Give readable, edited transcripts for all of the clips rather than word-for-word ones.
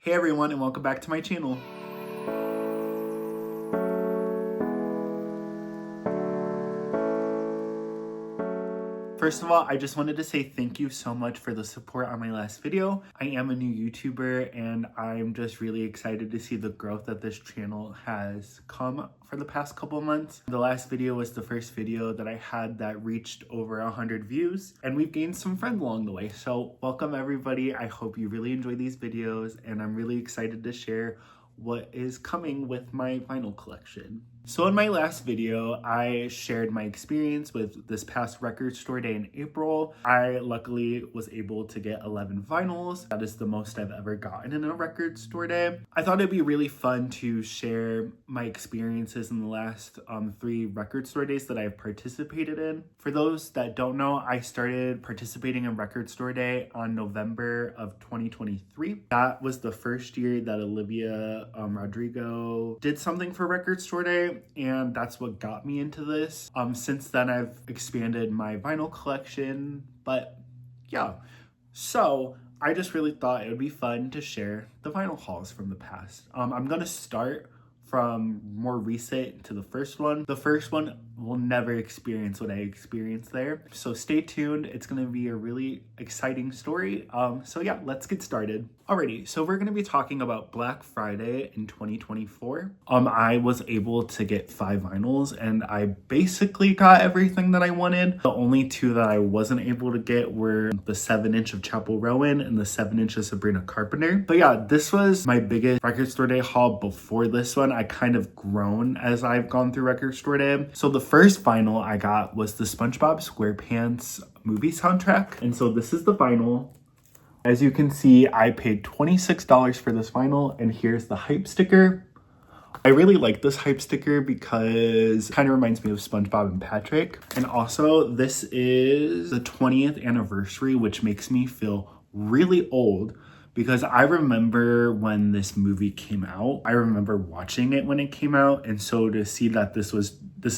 Hey everyone, and welcome back to my channel. First of all, I just wanted to say thank you so much for the support on my last video. I am a new YouTuber and I'm just really excited to see the growth that this channel has come for the past couple of months. The last video was the first video that I had that reached over 100 views, and we've gained some friends along the way. So welcome everybody. I hope you really enjoy these videos, and I'm really excited to share what is coming with my vinyl collection. So in my last video, I shared my experience with this past record store day in April. I luckily was able to get 11 vinyls. That is the most I've ever gotten in a record store day. I thought it'd be really fun to share my experiences in the last 3 record store days that I've participated in. For those that don't know, I started participating in record store day on November of 2023. That was the first year that Olivia Rodrigo did something for record store day, and that's what got me into this. Since then I've expanded my vinyl collection, but yeah. So I just really thought it would be fun to share the vinyl hauls from the past. I'm gonna start from more recent to the first one. The first one will never experience what I experienced there. So stay tuned. It's gonna be a really exciting story. So yeah, let's get started. Alrighty, so we're gonna be talking about Black Friday in 2024. I was able to get 5 vinyls and I basically got everything that I wanted. The only 2 that I wasn't able to get were the 7-inch of Chapel Rowan and the 7-inch of Sabrina Carpenter. But yeah, this was my biggest record store day haul before this one. I kind of grown as I've gone through record store day. So the first vinyl I got was the SpongeBob SquarePants movie soundtrack. And so this is the vinyl. As you can see, I paid $26 for this vinyl, and here's the hype sticker. I really like this hype sticker because it kind of reminds me of SpongeBob and Patrick. And also, this is the 20th anniversary, which makes me feel really old because I remember when this movie came out. I remember watching it when it came out, and so to see that this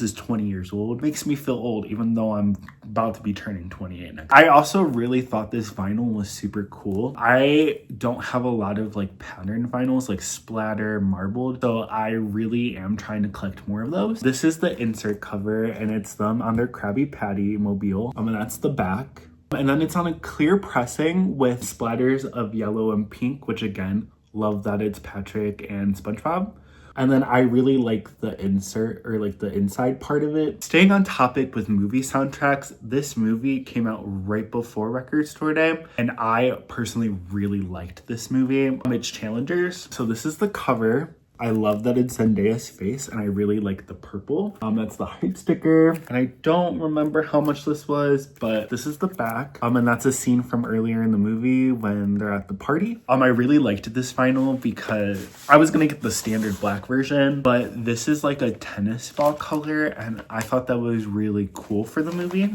is 20 years old makes me feel old, even though I'm about to be turning 28 next. I also really thought this vinyl was super cool. I don't have a lot of like pattern vinyls, like splatter, marbled, so I really am trying to collect more of those. This is the insert cover, and it's them on their Krabby Patty mobile. And that's the back. And then it's on a clear pressing with splatters of yellow and pink, which again, love that it's Patrick and SpongeBob. And then I really like the insert, or like the inside part of it. Staying on topic with movie soundtracks, this movie came out right before record store day, and I personally really liked this movie. It's Challengers. So this is the cover. I love that it's Zendaya's face, and I really like the purple. That's the hype sticker, and I don't remember how much this was, but this is the back. And that's a scene from earlier in the movie when they're at the party. I really liked this vinyl because I was gonna get the standard black version, but this is like a tennis ball color, and I thought that was really cool for the movie.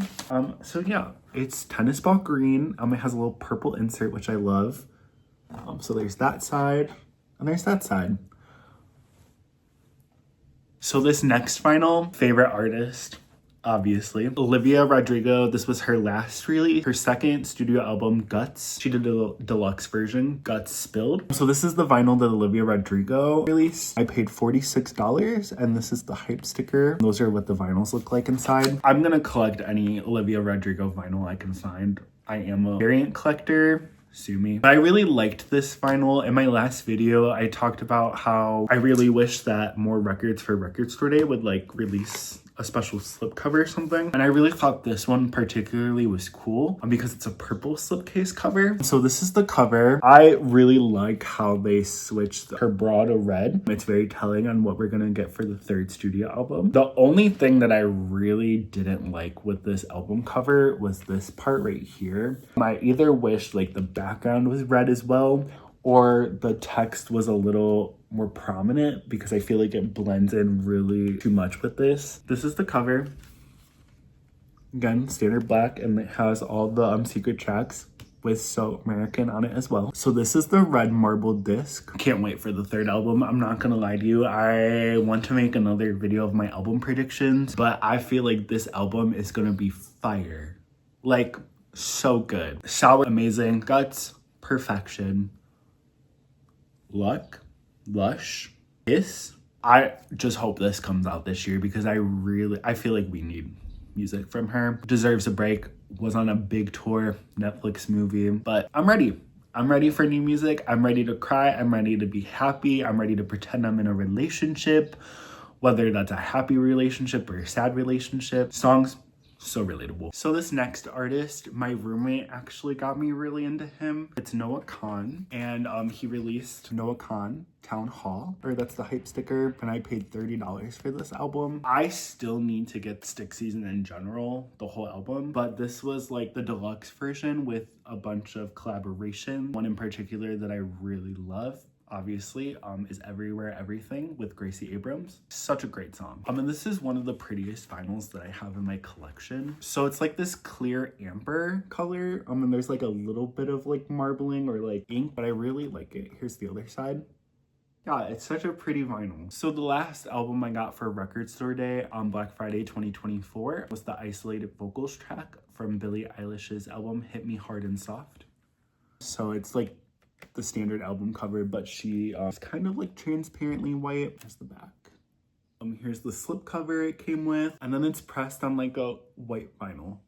So yeah, it's tennis ball green. It has a little purple insert, which I love. So there's that side, and there's that side. So this next vinyl, favorite artist, obviously, Olivia Rodrigo. This was her last release, her second studio album, Guts. She did a deluxe version, Guts Spilled. So this is the vinyl that Olivia Rodrigo released. I paid $46, and this is the hype sticker. Those are what the vinyls look like inside. I'm gonna collect any Olivia Rodrigo vinyl I can find. I am a variant collector. Sue me. But I really liked this vinyl. In my last video, I talked about how I really wish that more records for record store day would like release a special slipcover or something. And I really thought this one particularly was cool because it's a purple slipcase cover. So this is the cover. I really like how they switched her bra to red. It's very telling on what we're gonna get for the 3rd studio album. The only thing that I really didn't like with this album cover was this part right here. I either wished like the background was red as well, or the text was a little more prominent because I feel like it blends in really too much with this. This is the cover. Again, standard black, and it has all the secret tracks with So American on it as well. So this is the red marble disc. Can't wait for the 3rd album. I'm not gonna lie to you. I want to make another video of my album predictions, but I feel like this album is gonna be fire. Like, so good. Shower, amazing. Guts, perfection. Lush, Kiss. I just hope this comes out this year because I feel like we need music from her. Deserves a break. Was on a big tour, Netflix movie, but I'm ready. I'm ready for new music. I'm ready to cry. I'm ready to be happy. I'm ready to pretend I'm in a relationship, whether that's a happy relationship or a sad relationship. Songs, so relatable. So this next artist, my roommate actually got me really into him. It's Kahan, and he released Kahan Town Hall, or that's the hype sticker, and I paid $30 for this album. I still need to get Stick Season in general, the whole album, but this was like the deluxe version with a bunch of collaboration. One in particular that I really love, obviously, is Everywhere Everything with Gracie Abrams. Such a great song. And this is one of the prettiest vinyls that I have in my collection. So it's like this clear amber color, and there's like a little bit of like marbling or like ink, but I really like it. Here's the other side. Yeah, it's such a pretty vinyl. So the last album I got for Record Store Day on Black Friday 2024 was the Isolated Vocals track from Billie Eilish's album Hit Me Hard and Soft. So it's like the standard album cover, but she is kind of like transparently white. Here's the back. Here's the slip cover it came with, and then it's pressed on like a white vinyl.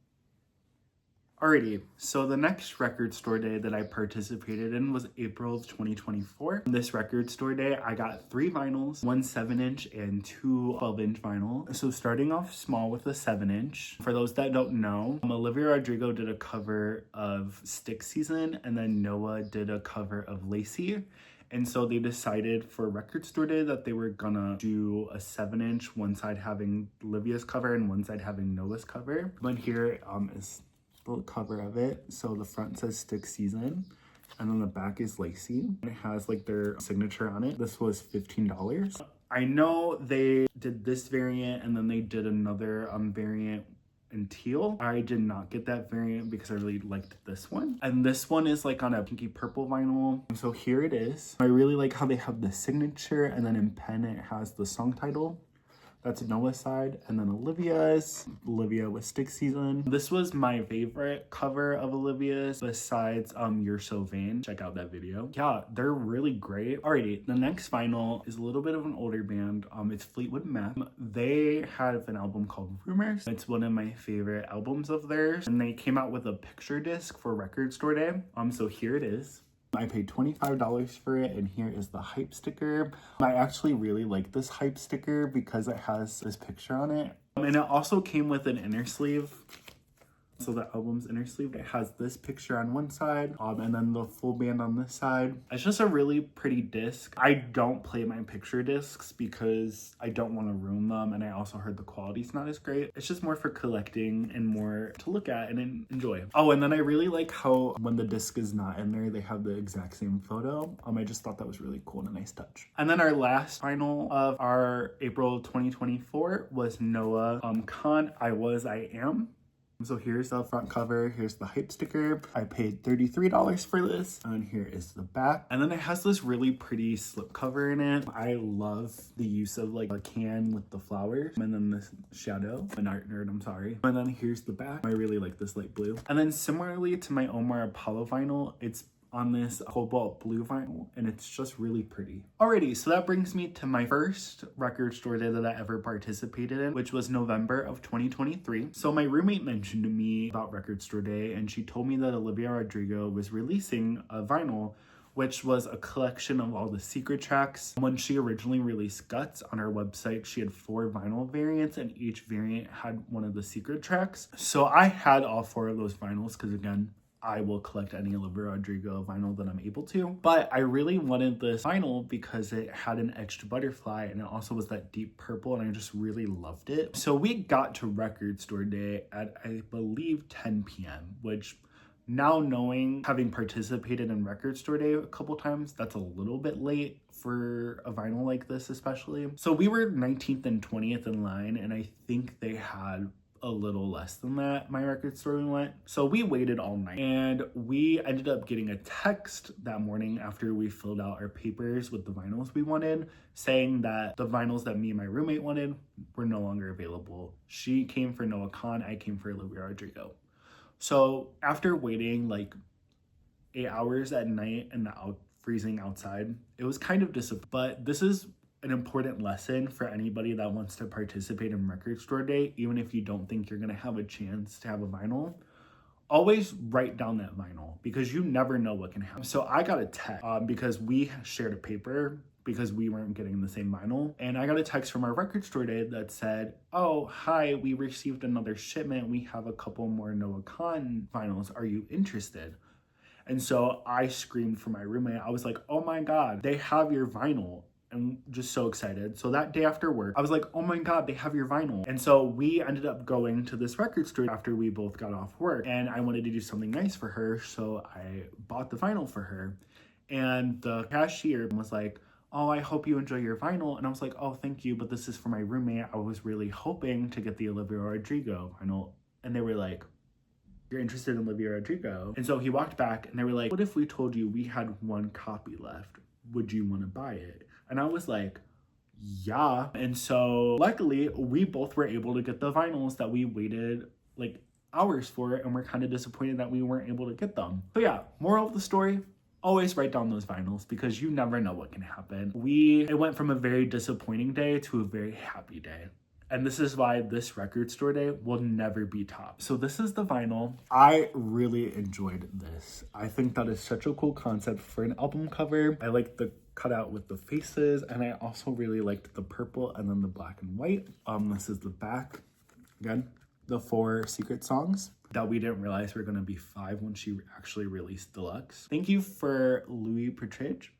Alrighty, so the next Record Store Day that I participated in was April of 2024. This Record Store Day, I got 3 vinyls, 1 7-inch and 2 12-inch vinyl. So starting off small with the 7-inch. For those that don't know, Olivia Rodrigo did a cover of Stick Season, and then Noah did a cover of Lacy. And so they decided for Record Store Day that they were gonna do a 7-inch, one side having Olivia's cover and one side having Noah's cover. But here is the cover of it. So the front says Stick Season, and then the back is Lacy. It has like their signature on it. This was $15. I know they did this variant, and then they did another variant in teal. I did not get that variant because I really liked this one. And this one is like on a pinky purple vinyl. And so here it is. I really like how they have the signature, and then in pen it has the song title. That's Noah's side, and then Olivia with Stick Season. This was my favorite cover of Olivia's besides You're So Vain. Check out that video. Yeah, they're really great. Alrighty, the next vinyl is a little bit of an older band. It's Fleetwood Mac. They have an album called Rumors. It's one of my favorite albums of theirs, and they came out with a picture disc for Record Store Day. So here it is. I paid $25 for it, and here is the hype sticker. I actually really like this hype sticker because it has this picture on it. And it also came with an inner sleeve. So the album's inner sleeve, it has this picture on one side, and then the full band on this side. It's just a really pretty disc. I don't play my picture discs because I don't want to ruin them, and I also heard the quality's not as great. It's just more for collecting and more to look at and enjoy. Oh, and then I really like how when the disc is not in there, they have the exact same photo. I just thought that was really cool and a nice touch. And then our last vinyl of our April 2024 was Noah Kahan, I Was, I Am. So here's the front cover, here's the hype sticker. I paid $33 for this, and here is the back. And then it has this really pretty slip cover in it. I love the use of like a can with the flowers, and then this shadow, an art nerd, I'm sorry. And then here's the back. I really like this light blue. And then similarly to my Omar Apollo vinyl, it's on this cobalt blue vinyl, and it's just really pretty. Alrighty, so that brings me to my first Record Store Day that I ever participated in, which was November of 2023. So my roommate mentioned to me about Record Store Day, and she told me that Olivia Rodrigo was releasing a vinyl which was a collection of all the secret tracks. When she originally released Guts on her website, she had 4 vinyl variants, and each variant had one of the secret tracks. So I had all 4 of those vinyls because, again, I will collect any Olivia Rodrigo vinyl that I'm able to. But I really wanted this vinyl because it had an etched butterfly, and it also was that deep purple, and I just really loved it. So we got to Record Store Day at, I believe, 10 p.m., which now knowing, having participated in Record Store Day a couple times, that's a little bit late for a vinyl like this especially. So we were 19th and 20th in line, and I think they had a little less than that, my record store we went. So we waited all night, and we ended up getting a text that morning after we filled out our papers with the vinyls we wanted, saying that the vinyls that me and my roommate wanted were no longer available. She came for Noah Kahan, I came for Olivia Rodrigo. So after waiting like 8 hours at night in the freezing outside. It was kind of disappointing, but this is an important lesson for anybody that wants to participate in record store day, even if you don't think you're gonna have a chance to have a vinyl. Always write down that vinyl because you never know what can happen. So I got a text because we shared a paper because we weren't getting the same vinyl. And I got a text from our record store day that said, oh, hi, we received another shipment. We have a couple more Noah Kahan vinyls. Are you interested? And so I screamed for my roommate. I was like, oh my God, they have your vinyl. And just so excited. So that day after work, I was like, oh my God, they have your vinyl. And so we ended up going to this record store after we both got off work. And I wanted to do something nice for her. So I bought the vinyl for her. And the cashier was like, oh, I hope you enjoy your vinyl. And I was like, oh, thank you. But this is for my roommate. I was really hoping to get the Olivia Rodrigo vinyl. And they were like, you're interested in Olivia Rodrigo? And so he walked back and they were like, what if we told you we had one copy left? Would you want to buy it? And I was like, yeah. And so luckily we both were able to get the vinyls that we waited like hours for, and we're kind of disappointed that we weren't able to get them. So yeah, moral of the story, always write down those vinyls because you never know what can happen. It went from a very disappointing day to a very happy day. And this is why this record store day will never be topped. So this is the vinyl. I really enjoyed this. I think that is such a cool concept for an album cover. I like the cutout with the faces, and I also really liked the purple and then the black and white. This is the back. Again, the 4 secret songs that we didn't realize were gonna be 5 when she actually released deluxe. Thank you for Louis Partridge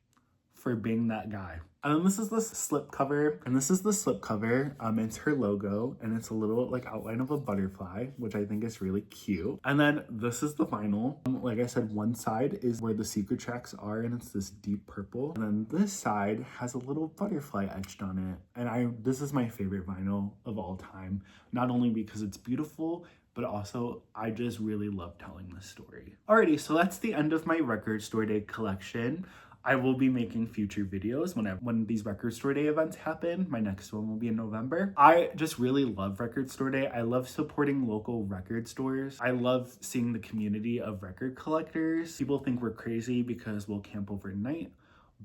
for being that guy. And then this is the slip cover, and this is the slip cover. It's her logo, and it's a little like outline of a butterfly, which I think is really cute. And then this is the vinyl. Like I said, one side is where the secret tracks are, and it's this deep purple. And then this side has a little butterfly etched on it. And this is my favorite vinyl of all time, not only because it's beautiful, but also I just really love telling this story. Alrighty, so that's the end of my record store day collection. I will be making future videos when these record store day events happen. My next one will be in November. I just really love record store day. I love supporting local record stores. I love seeing the community of record collectors. People think we're crazy because we'll camp overnight.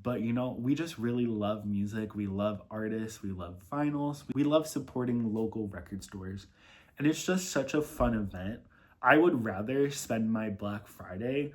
But you know, we just really love music. We love artists. We love vinyls. We love supporting local record stores. And it's just such a fun event. I would rather spend my Black Friday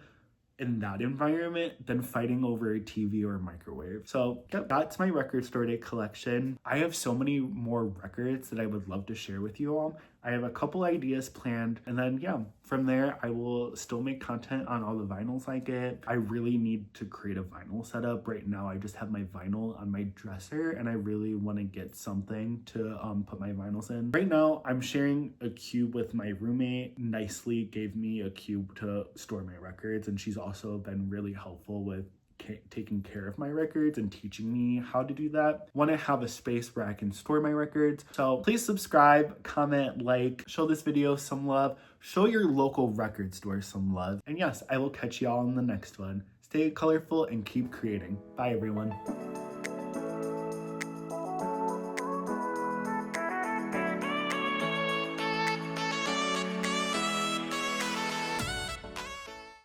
in that environment than fighting over a TV or a microwave. So yep, that's my record store day collection. I have so many more records that I would love to share with you all. I have a couple ideas planned, and then yeah, from there I will still make content on all the vinyls I get. I really need to create a vinyl setup. Right now I just have my vinyl on my dresser, and I really want to get something to put my vinyls in. Right now I'm sharing a cube with my roommate. Nicely gave me a cube to store my records, and she's also been really helpful with taking care of my records and teaching me how to do that. Want to have a space where I can store my records. So please subscribe, comment, like, show this video some love, show your local record store some love. And yes, I will catch y'all in the next one. Stay colorful and keep creating. Bye everyone.